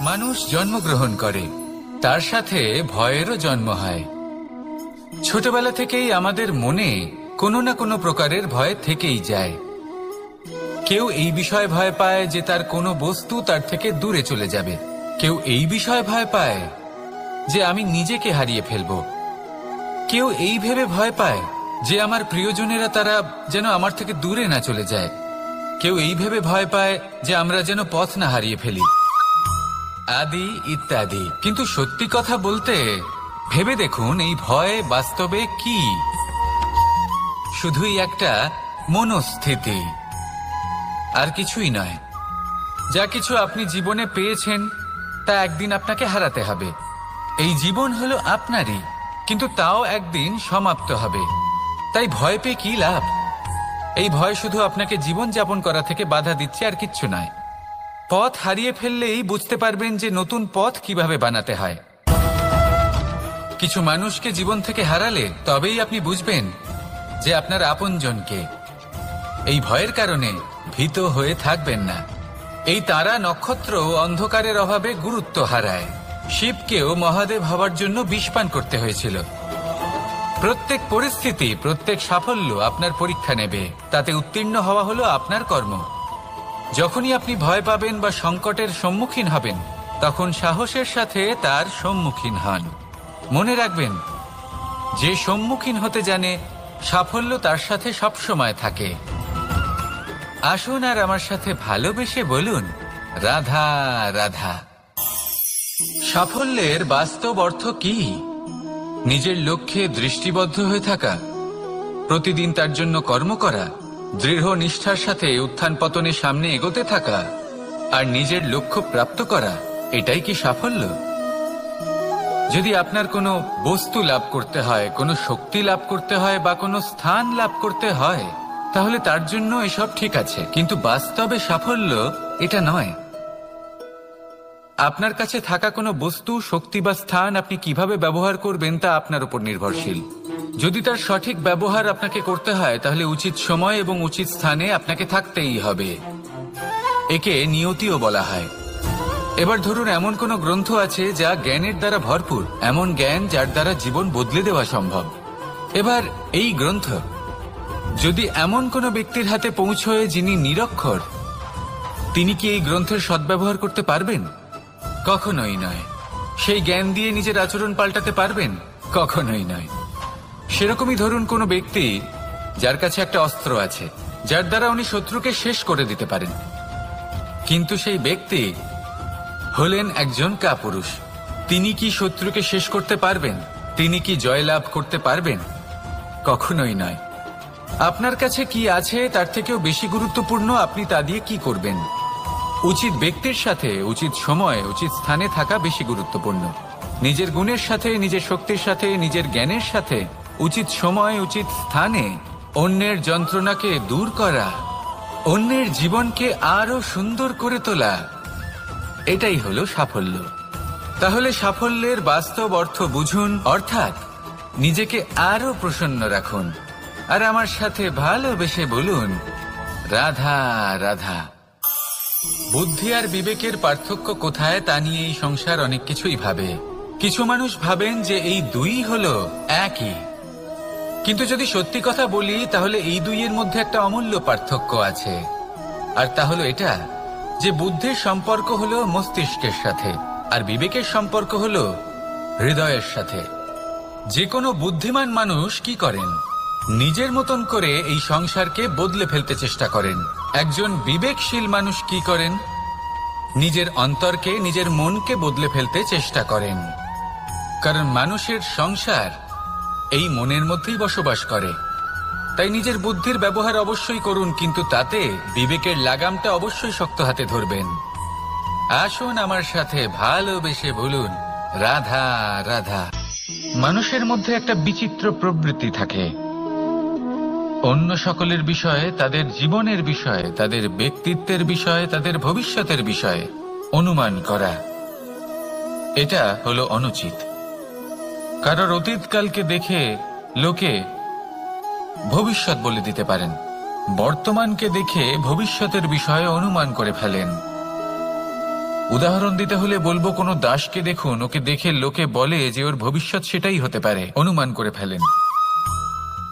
মানুষ জন্মগ্রহণ করে, তার সাথে ভয়েরও জন্ম হয়। ছোটবেলা থেকেই আমাদের মনে কোনো না কোনো প্রকারের ভয় থেকেই যায়। কেউ এই বিষয়ে ভয় পায় যে তার কোনো বস্তু তার থেকে দূরে চলে যাবে, কেউ এই বিষয়ে ভয় পায় যে আমি নিজেকে হারিয়ে ফেলব, কেউ এই ভেবে ভয় পায় যে আমার প্রিয়জনেরা তারা যেন আমার থেকে দূরে না চলে যায়, কেউ এই ভেবে ভয় পায় যে আমরা যেন পথ না হারিয়ে ফেলি, আদি ইত্যাদি। কিন্তু সত্যি কথা বলতে ভেবে দেখুন, এই ভয় বাস্তবে কি? শুধুই একটা মনস্থিতি, আর কিছুই নয়। যা কিছু আপনি জীবনে পেয়েছেন তা একদিন আপনাকে হারাতে হবে। এই জীবন হলো আপনারই, কিন্তু তাও একদিন সমাপ্ত হবে। তাই ভয় পেয়ে কি লাভ? এই ভয় শুধু আপনাকে জীবন যাপন করা থেকে বাধা দিচ্ছে, আর কিচ্ছু নয়। পথ হারিয়ে ফেললেই বুঝতে পারবেন যে নতুন পথ কিভাবে বানাতে হয়। কিছু মানুষকে জীবন থেকে হারালে তবেই আপনি বুঝবেন যে আপনার আপনজনকে। এই ভয়ের কারণে ভীত হয়ে থাকবেন না। এই তারা নক্ষত্র অন্ধকারের অভাবে গুরুত্ব হারায়। শিবকেও মহাদেব হওয়ার জন্য বিষপান করতে হয়েছিল। প্রত্যেক পরিস্থিতি, প্রত্যেক সাফল্য আপনার পরীক্ষা নেবে, তাতে উত্তীর্ণ হওয়া হলো আপনার কর্ম। যখনই আপনি ভয় পাবেন বা সংকটের সম্মুখীন হবেন, তখন সাহসের সাথে তার সম্মুখীন হন। মনে রাখবেন, যে সম্মুখীন হতে জানে সাফল্য তার সাথে সবসময় থাকে। আসুন আর আমার সাথে ভালোবেসে বলুন, রাধা রাধা। সাফল্যের বাস্তব অর্থ কি? নিজের লক্ষ্যে দৃষ্টিবদ্ধ হয়ে থাকা, প্রতিদিন তার জন্য কর্ম করা, দৃঢ় নিষ্ঠার সাথে উত্থান পতনের সামনে এগোতে থাকা, আর নিজের লক্ষ্য প্রাপ্ত করা, এটাই কি সাফল্য? যদি আপনার কোনো বস্তু লাভ করতে হয়, কোনো শক্তি লাভ করতে হয় বা কোনো স্থান লাভ করতে হয়, তাহলে তার জন্য এসব ঠিক আছে, কিন্তু বাস্তবে সাফল্য এটা নয়। আপনার কাছে থাকা কোনো বস্তু, শক্তি বা স্থান আপনি কিভাবে ব্যবহার করবেন তা আপনার উপর নির্ভরশীল। যদি তার সঠিক ব্যবহার আপনাকে করতে হয়, তাহলে উচিত সময় এবং উচিত স্থানে আপনাকে থাকতেই হবে। একে নিয়তিও বলা হয়। এবার ধরুন, এমন কোনো গ্রন্থ আছে যা জ্ঞানের দ্বারা ভরপুর, এমন জ্ঞান যার দ্বারা জীবন বদলে দেওয়া সম্ভব। এবার এই গ্রন্থ যদি এমন কোনো ব্যক্তির হাতে পৌঁছয় যিনি নিরক্ষর, তিনি কি এই গ্রন্থের সদ্ব্যবহার করতে পারবেন? কখনোই নয়। সেই জ্ঞান দিয়ে নিজের আচরণ পাল্টাতে পারবেন? কখনোই নয়। সেরকমই ধরুন, কোনো ব্যক্তি যার কাছে একটা অস্ত্র আছে, যার দ্বারা উনি শত্রুকে শেষ করে দিতে পারেন, কিন্তু সেই ব্যক্তি হলেন একজন কাপুরুষ। তিনি কি শত্রুকে শেষ করতে পারবেন? তিনি কি জয়লাভ করতে পারবেন? কখনোই নয়। আপনার কাছে কি আছে তার থেকেও বেশি গুরুত্বপূর্ণ আপনি তা দিয়ে কি করবেন। উচিত ব্যক্তির সাথে উচিত সময় উচিত স্থানে থাকা বেশি গুরুত্বপূর্ণ। নিজের গুণের সাথে, নিজের শক্তির সাথে, নিজের জ্ঞানের সাথে উচিত সময় উচিত স্থানে অন্যের যন্ত্রণাকে দূর করা, অন্যের জীবনকে আরো সুন্দর করে তোলা, এটাই হলো সাফল্য। তাহলে সাফল্যের বাস্তব অর্থ বুঝুন, অর্থাৎ নিজেকে আরো প্রসন্ন রাখুন, আর আমার সাথে ভালোবেসে বলুন, রাধা রাধা। বুদ্ধি আর বিবেকের পার্থক্য কোথায় তা নিয়ে এই সংসার অনেক কিছুই ভাবে। কিছু মানুষ ভাবেন যে এই দুই হলো একই, কিন্তু যদি সত্যি কথা বলি তাহলে এই দুইয়ের মধ্যে একটা অমূল্য পার্থক্য আছে, আর তা হলো এটা যে বুদ্ধির সম্পর্ক হলো মস্তিষ্কের সাথে, আর বিবেকের সম্পর্ক হলো হৃদয়ের সাথে। যে কোনো বুদ্ধিমান মানুষ কি করেন? নিজের মতন করে এই সংসারকে বদলে ফেলতে চেষ্টা করেন। একজন বিবেকশীল মানুষ কি করেন? নিজের অন্তরকে, নিজের মনকে বদলে ফেলতে চেষ্টা করেন, কারণ মানুষের সংসার এই মনের মধ্যেই বসবাস করে। তাই নিজের বুদ্ধির ব্যবহার অবশ্যই করুন, কিন্তু তাতে বিবেকের লাগামটা অবশ্যই শক্ত হাতে ধরবেন। আসুন আমার সাথে ভালোবেসে বলুন, রাধা রাধা। মানুষের মধ্যে একটা বিচিত্র প্রবৃত্তি থাকে, অন্য সকলের বিষয়ে, তাদের জীবনের বিষয়ে, তাদের ব্যক্তিত্বের বিষয়ে, তাদের ভবিষ্যতের বিষয়ে অনুমান করা। এটা হলো অনুচিত। কারোর অতীতকালকে দেখে লোকে ভবিষ্যৎ বলে দিতে পারেন, বর্তমানকে দেখে ভবিষ্যতের বিষয়ে অনুমান করে ফেলেন। উদাহরণ দিতে হলে বলবো, কোনো দাসকে দেখুন, ওকে দেখে লোকে বলে যে ওর ভবিষ্যৎ সেটাই হতে পারে, অনুমান করে ফেলেন।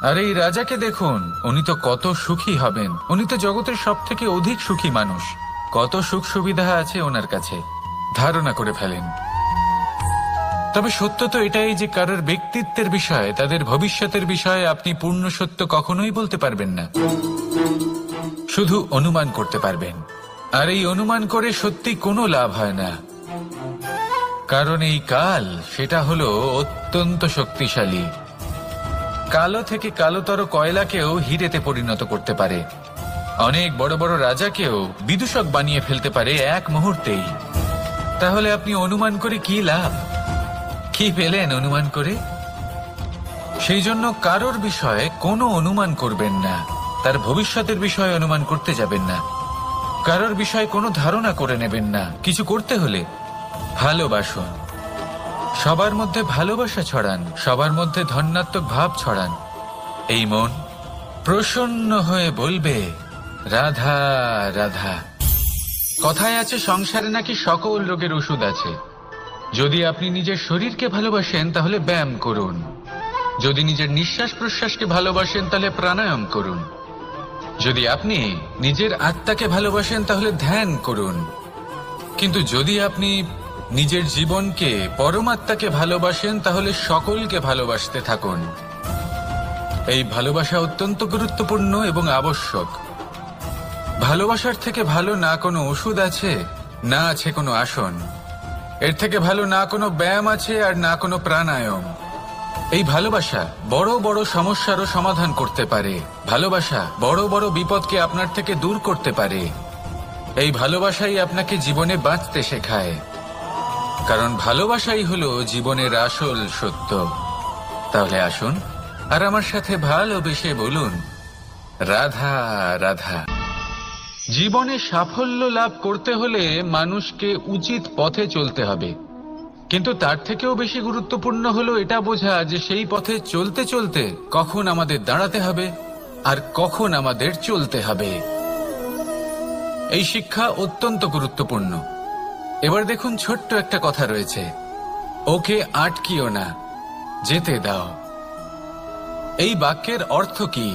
আর এই রাজাকে দেখুন, উনি তো কত সুখী হবেন, উনি তো জগতের সব থেকে অধিক সুখী মানুষ, কত সুখ সুবিধা আছে ওনার কাছে, ধারণা করে ফেলেন। তবে সত্য তো এটাই যে কারোর ব্যক্তিত্বের বিষয়ে, তাদের ভবিষ্যতের বিষয়ে আপনি পূর্ণ সত্য কখনোই বলতে পারবেন না, শুধু অনুমান করতে পারবেন। আর এই অনুমান করে সত্যি কোনো লাভ হয় না, কারণ এই কাল সেটা হলো অত্যন্ত শক্তিশালী। কালো থেকে কালোতর কয়লাকেও হিরেতে পরিণত করতে পারে, অনেক বড় বড় রাজাকেও বিদূষক বানিয়ে ফেলতে পারে এক মুহূর্তেই। তাহলে আপনি অনুমান করে কি লাভ? কি পেলেন অনুমান করে? সেই জন্য কারোর বিষয়ে কোনো অনুমান করবেন না, তার ভবিষ্যতের বিষয়ে অনুমান করতে যাবেন না, কারোর বিষয়ে কোনো ধারণা করে নেবেন না। কিছু করতে হলে ভালোবাসুন, সবার মধ্যে ভালোবাসা ছড়ান, সবার মধ্যে ধন্যাত্মক ভাব ছড়ান। এই মন প্রসন্ন হয়ে বলবে রাধা রাধা। কথায় আছে সংসারে নাকি সকল রোগের ওষুধ আছে। যদি আপনি নিজের শরীরকে ভালোবাসেন তাহলে ব্যায়াম করুন, যদি নিজের নিঃশ্বাস প্রশ্বাসকে ভালোবাসেন তাহলে প্রাণায়াম করুন, যদি আপনি নিজের আত্মাকে ভালোবাসেন তাহলে ধ্যান করুন, কিন্তু যদি আপনি নিজের জীবনকে, পরমাত্মাকে ভালোবাসেন তাহলে সকলকে ভালোবাসতে থাকুন। এই ভালোবাসা অত্যন্ত গুরুত্বপূর্ণ এবং আবশ্যক। ভালোবাসার থেকে ভালো না কোনো ওষুধ আছে, না আছে কোনো আসন, এর থেকে ভালো না কোনো ব্যায়াম আছে আর না কোনো প্রাণায়াম। এই ভালোবাসা বড় বড় সমস্যারও সমাধান করতে পারে, ভালোবাসা বড় বড় বিপদকে আপনার থেকে দূর করতে পারে। এই ভালোবাসাই আপনাকে জীবনে বাঁচতে শেখায়, কারণ ভালোবাসাই হলো জীবনের আসল সত্য। তাহলে আসুন আর আমার সাথে ভালোবেসে বলুন রাধা রাধা। জীবনে সাফল্য লাভ করতে হলে মানুষকে উচিত পথে চলতে হবে, কিন্তু তার থেকেও বেশি গুরুত্বপূর্ণ হলো এটা বোঝা যে সেই পথে চলতে চলতে কখন আমাদের দাঁড়াতে হবে আর কখন আমাদের চলতে হবে। এই শিক্ষা অত্যন্ত গুরুত্বপূর্ণ। এবার দেখুন, ছোট্ট একটা কথা রয়েছে, ওকে আটকিও না, যেতে দাও। এই বাক্যের অর্থ কি?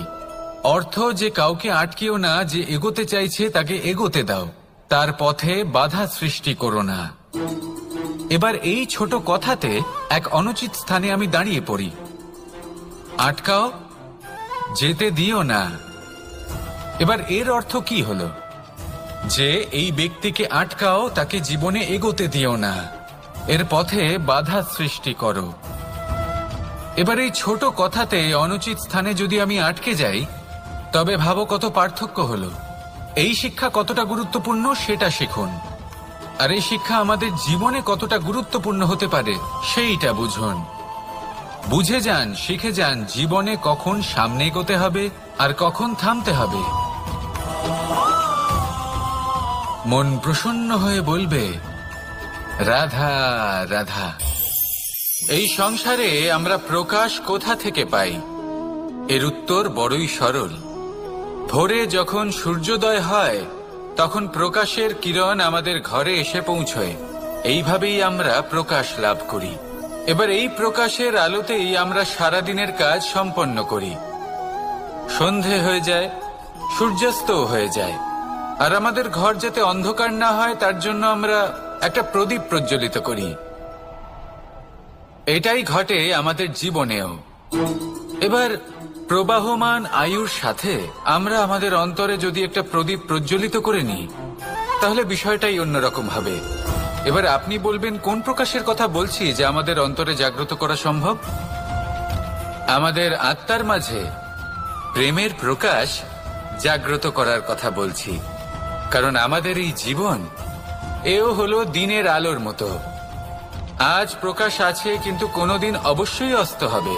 অর্থ যে কাউকে আটকিও না, যে এগোতে চাইছে তাকে এগোতে দাও, তার পথে বাধা সৃষ্টি করো না। এবার এই ছোট কথাতে এক অনুচিত স্থানে আমি দাঁড়িয়ে পড়ি। আটকাও, যেতে দিও না। এবার এর অর্থ কি হলো? যে এই ব্যক্তিকে আটকাও, তাকে জীবনে এগোতে দিও না, এর পথে বাধা সৃষ্টি করো। এবার এই ছোট কথাতে অনুচিত স্থানে যদি আমি আটকে যাই, তবে ভাবো কত পার্থক্য হলো। এই শিক্ষা কতটা গুরুত্বপূর্ণ সেটা শিখুন, আর এই শিক্ষা আমাদের জীবনে কতটা গুরুত্বপূর্ণ হতে পারে সেইটা বুঝুন। বুঝে যান, শিখে যান জীবনে কখন সামনে এগোতে হবে আর কখন থামতে হবে। মন প্রসন্ন হয়ে বলবে রাধা রাধা। এই সংসারে আমরা প্রকাশ কোথা থেকে পাই? এর উত্তর বড়ই সরল। ভোরে যখন সূর্যোদয় হয় তখন প্রকাশের কিরণ আমাদের ঘরে এসে পৌঁছয়, এইভাবেই আমরা প্রকাশ লাভ করি। এবার এই প্রকাশের আলোতেই আমরা সারাদিনের কাজ সম্পন্ন করি। সন্ধে হয়ে যায়, সূর্যাস্তও হয়ে যায়, আর আমাদের ঘর যাতে অন্ধকার না হয় তার জন্য আমরা একটা প্রদীপ প্রজ্বলিত করি। এটাই ঘটে আমাদের জীবনেও। এবার প্রবাহমান আয়ুর সাথে আমরা আমাদের অন্তরে যদি একটা প্রদীপ প্রজ্বলিত করে নিই, তাহলে বিষয়টাই অন্যরকম হবে। এবার আপনি বলবেন কোন প্রকাশের কথা বলছি যা আমাদের অন্তরে জাগ্রত করা সম্ভব? আমাদের আত্মার মাঝে প্রেমের প্রকাশ জাগ্রত করার কথা বলছি, কারণ আমাদের এই জীবন এও হলো দিনের আলোর মতো। আজ প্রকাশ আছে, কিন্তু কোনোদিন অবশ্যই অস্ত হবে।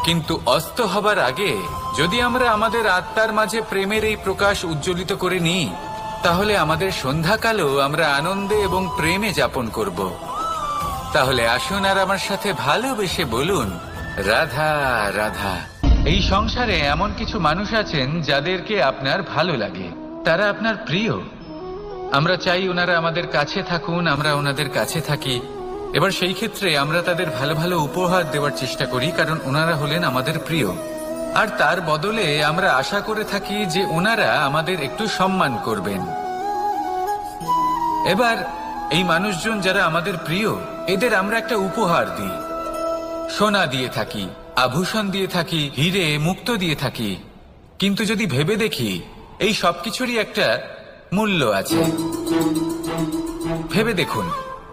কিন্তু অস্ত হবার আগে যদি আমরা আমাদের আত্মার মাঝে প্রেমের এই প্রকাশ উজ্জ্বলিত করে নিই, তাহলে আমাদের সন্ধ্যাকালও আমরা আনন্দে এবং প্রেমে যাপন করব। তাহলে আসুন আর আমার সাথে ভালোবেসে বলুন রাধা রাধা। এই সংসারে এমন কিছু মানুষ আছেন যাদেরকে আপনার ভালো লাগে, তারা আপনার প্রিয়, আমরা চাই ওনারা আমাদের কাছে থাকুন, আমরা ওনাদের কাছে থাকি। এবার সেই ক্ষেত্রে আমরা তাদের ভালো ভালো উপহার দেওয়ার চেষ্টা করি, কারণ ওনারা হলেন আমাদের প্রিয়। আর তার বদলে আমরা আশা করে থাকি যে ওনারা আমাদের একটু সম্মান করবেন। এবার এই মানুষজন যারা আমাদের প্রিয়, এদের আমরা একটা উপহার দিই। সোনা দিয়ে থাকি, আভূষণ দিয়ে থাকি, হিরে মুক্ত দিয়ে থাকি। কিন্তু যদি ভেবে দেখি, এই সবকিছুরই একটা মূল্য আছে। ভেবে দেখুন,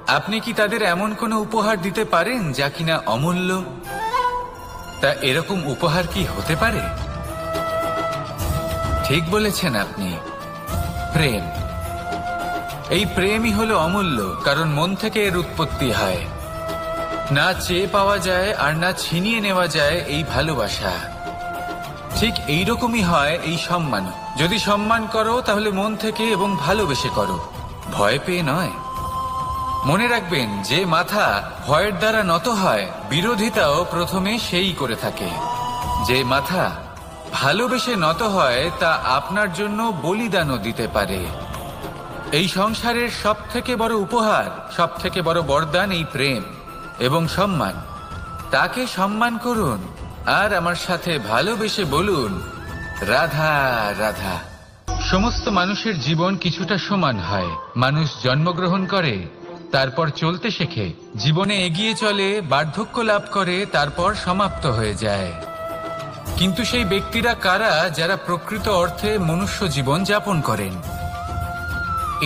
আপনি কি তাদের এমন কোনো উপহার দিতে পারেন যা কিনা অমূল্য? তা এরকম উপহার কি হতে পারে? ঠিক বলেছেন আপনি, প্রেম। এই প্রেমই হলো অমূল্য, কারণ মন থেকে এর উৎপত্তি হয়। না চেয়ে পাওয়া যায় আর না ছিনিয়ে নেওয়া যায় এই ভালোবাসা। ঠিক এইরকমই হয় এই সম্মান। যদি সম্মান করো তাহলে মন থেকে এবং ভালোবেসে করো, ভয় পেয়ে নয়। মনে রাখবেন, যে মাথা ভয়ের দ্বারা নত হয়, বিরোধিতাও প্রথমে সেই করে থাকে। যে মাথা ভালোবেসে নত হয়, তা আপনার জন্য বলিদানও দিতে পারে। এই সংসারের সব থেকে বড় উপহার, সব থেকে বড় বরদান এই প্রেম এবং সম্মান। তাকে সম্মান করুন আর আমার সাথে ভালোবেসে বলুন, রাধা রাধা। সমস্ত মানুষের জীবন কিছুটা সমান হয়। মানুষ জন্মগ্রহণ করে, তারপর চলতে শেখে, জীবনে এগিয়ে চলে, বার্ধক্য লাভ করে, তারপর সমাপ্ত হয়ে যায়। কিন্তু সেই ব্যক্তিরা কারা যারা প্রকৃত অর্থে মনুষ্য জীবন যাপন করেন?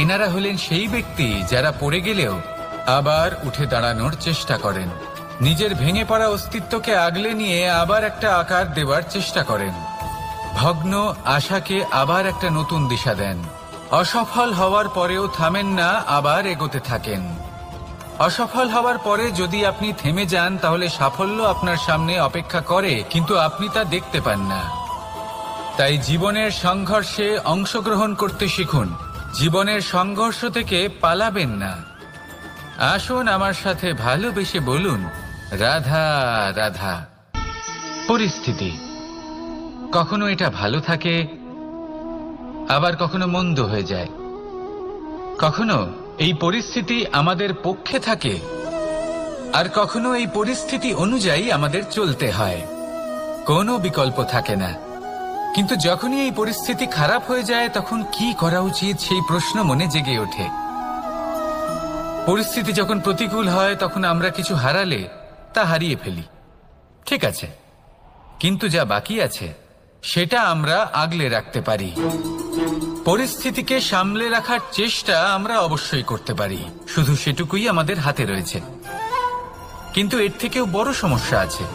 এনারা হলেন সেই ব্যক্তি যারা পড়ে গেলেও আবার উঠে দাঁড়ানোর চেষ্টা করেন, নিজের ভেঙে পড়া অস্তিত্বকে আগলে নিয়ে আবার একটা আকার দেবার চেষ্টা করেন, ভগ্ন আশাকে আবার একটা নতুন দিশা দেন। অসফল হওয়ার পরেও থামেন না, আবার এগোতে থাকেন। অসফল হওয়ার পরে যদি আপনি থেমে যান, তাহলে সাফল্য আপনার সামনে অপেক্ষা করে, কিন্তু আপনি তা দেখতে পান না। তাই জীবনের সংঘর্ষে অংশগ্রহণ করতে শিখুন। জীবনের সংঘর্ষ থেকে পালাবেন না। আসুন আমার সাথে ভালোবেসে বলুন, রাধা রাধা। পরিস্থিতি কখনো এটা ভালো থাকে, আবার কখনো মন্দ হয়ে যায়। কখনো এই পরিস্থিতি আমাদের পক্ষে থাকে, আর কখনো এই পরিস্থিতি অনুযায়ী আমাদের চলতে হয়। কোনো বিকল্প থাকে না। কিন্তু যখনই এই পরিস্থিতি খারাপ হয়ে যায়, তখন কি করা উচিত সেই প্রশ্ন মনে জেগে ওঠে। পরিস্থিতি যখন প্রতিকূল হয়, তখন আমরা কিছু হারালে তা হারিয়ে ফেলি, ঠিক আছে, কিন্তু যা বাকি আছে সেটা আমরা আগলে রাখতে পারি। পরিস্থিতিকে সামলে রাখার চেষ্টা আমরা অবশ্যই করতে পারি, শুধু সেটুকুই আমাদের হাতে রয়েছে। কিন্তু এর থেকেও বড় সমস্যা আছে,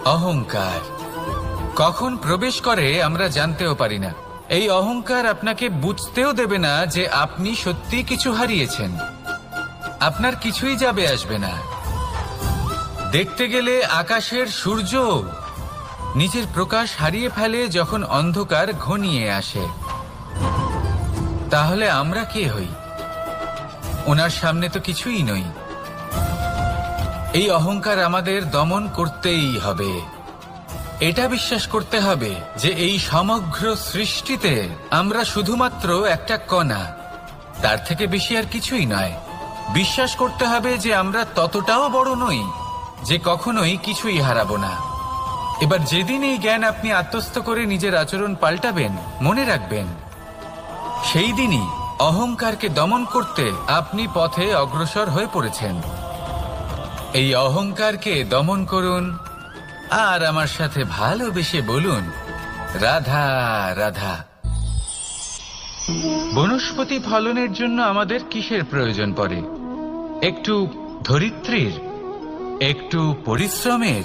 অহংকার। কখন প্রবেশ করে আমরা জানতেও পারি না। এই অহংকার আপনাকে বুঝতেও দেবে না যে আপনি সত্যি কিছু হারিয়েছেন। আপনার কিছুই যাবে আসবে না। দেখতে গেলে আকাশের সূর্য নিজের প্রকাশ হারিয়ে ফেলে যখন অন্ধকার ঘনিয়ে আসে। তাহলে আমরা কে হই? ওনার সামনে তো কিছুই নই। এই অহংকার আমাদের দমন করতেই হবে। এটা বিশ্বাস করতে হবে যে এই সমগ্র সৃষ্টিতে আমরা শুধুমাত্র একটা কণা, তার থেকে বেশি আর কিছুই নয়। বিশ্বাস করতে হবে যে আমরা ততটাও বড় নই যে কখনোই কিছুই হারাবো না। এবার যেদিন এই জ্ঞান আপনি আত্মস্থ করে নিজের আচরণ পাল্টাবেন, মনে রাখবেন সেই দিনই অহংকারকে দমন করতে আপনি পথে অগ্রসর হয়ে পড়েছেন। এই অহংকারকে দমন করুন আর আমার সাথে ভালোবেসে বলুন, রাধা রাধা। বনস্পতি ফলনের জন্য আমাদের কিসের প্রয়োজন পড়ে? একটু ধরিত্রীর, একটু পরিশ্রমের,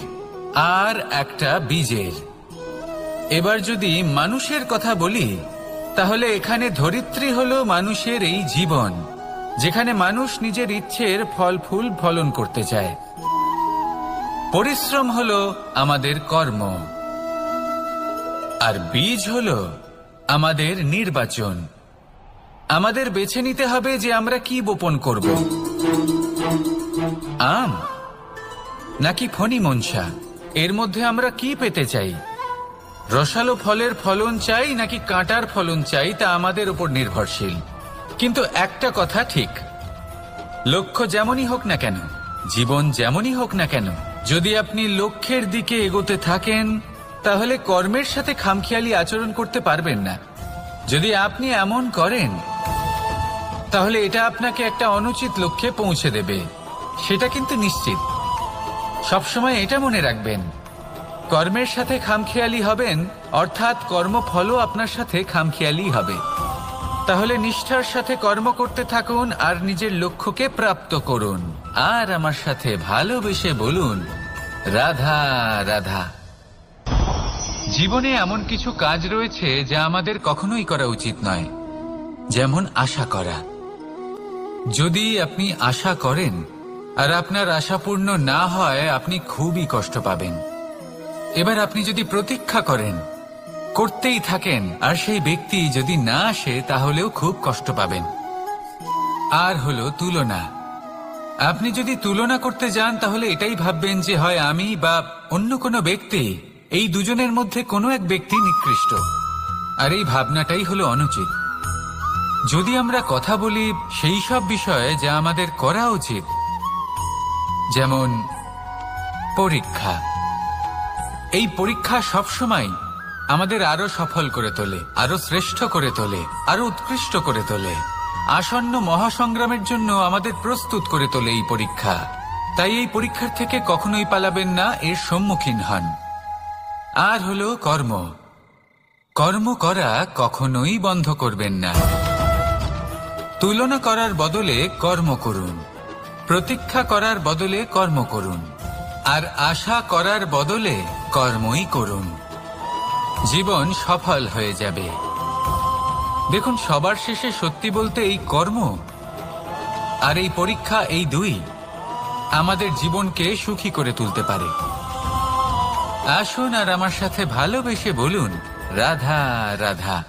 আর একটা বীজের। এবার যদি মানুষের কথা বলি, তাহলে এখানে ধরিত্রী হলো মানুষের এই জীবন, যেখানে মানুষ নিজের ইচ্ছের ফল ফুল ফলন করতে চায়। পরিশ্রম হলো আমাদের কর্ম, আর বীজ হলো আমাদের নির্বাচন। আমাদের বেছে নিতে হবে যে আমরা কি বপন করব, আম নাকি ফণি মনসা। এর মধ্যে আমরা কি পেতে চাই? রসালো ফলের ফলন চাই নাকি কাঁটার ফলন চাই, তা আমাদের উপর নির্ভরশীল। কিন্তু একটা কথা ঠিক, লক্ষ্য যেমনই হোক না কেন, জীবন যেমনই হোক না কেন, যদি আপনি লক্ষ্যের দিকে এগোতে থাকেন তাহলে কর্মের সাথে খামখেয়ালি আচরণ করতে পারবেন না। যদি আপনি এমন করেন তাহলে এটা আপনাকে একটা অনুচিত লক্ষ্যে পৌঁছে দেবে, সেটা কিন্তু নিশ্চিত। সবসময় এটা মনে রাখবেন, কর্মের সাথে খামখেয়ালি হবেন অর্থাৎ কর্মফলও আপনার সাথে খামখেয়ালি হবে। তাহলে নিষ্ঠার সাথে কর্ম করতে থাকুন আর নিজের লক্ষ্যকে প্রাপ্ত করুন। আর আমার সাথে ভালোবেসে বলুন, রাধা রাধা। জীবনে এমন কিছু কাজ রয়েছে যা আমাদের কখনোই করা উচিত নয়, যেমন আশা করা। যদি আপনি আশা করেন আর আপনার আশা পূর্ণ না হয়, আপনি খুবই কষ্ট পাবেন। এবার আপনি যদি প্রতীক্ষা করেন, করতেই থাকেন, আর সেই ব্যক্তি যদি না আসে তাহলেও খুব কষ্ট পাবেন। আর হলো তুলনা। আপনি যদি তুলনা করতে যান তাহলে এটাই ভাববেন যে হয় আমি বা অন্য কোনো ব্যক্তি, এই দুজনের মধ্যে কোনো এক ব্যক্তি নিকৃষ্ট। আর এই ভাবনাটাই হলো অনুচিত। যদি আমরা কথা বলি সেই সব বিষয়ে যা আমাদের করা উচিত, যেমন পরীক্ষা। এই পরীক্ষা সবসময় আমাদের আরো সফল করে তোলে, আরো শ্রেষ্ঠ করে তোলে, আরো উৎকৃষ্ট করে তোলে। আসন্ন মহাসংগ্রামের জন্য আমাদের প্রস্তুত করে তোলে এই পরীক্ষা। তাই এই পরীক্ষার থেকে কখনোই পালাবেন না, এর সম্মুখীন হন। আর হলো কর্ম। কর্ম করা কখনোই বন্ধ করবেন না। তুলনা করার বদলে কর্ম করুন, প্রতীক্ষা করার বদলে কর্ম করুন, আর আশা করার বদলে কর্মই করুন। জীবন সফল হয়ে যাবে। দেখুন, সবার শেষে সত্যি বলতে এই কর্ম আর এই পরীক্ষা, এই দুই আমাদের জীবনকে সুখী করে তুলতে পারে। আসুন আর আমার সাথে ভালোবেসে বলুন, রাধা রাধা।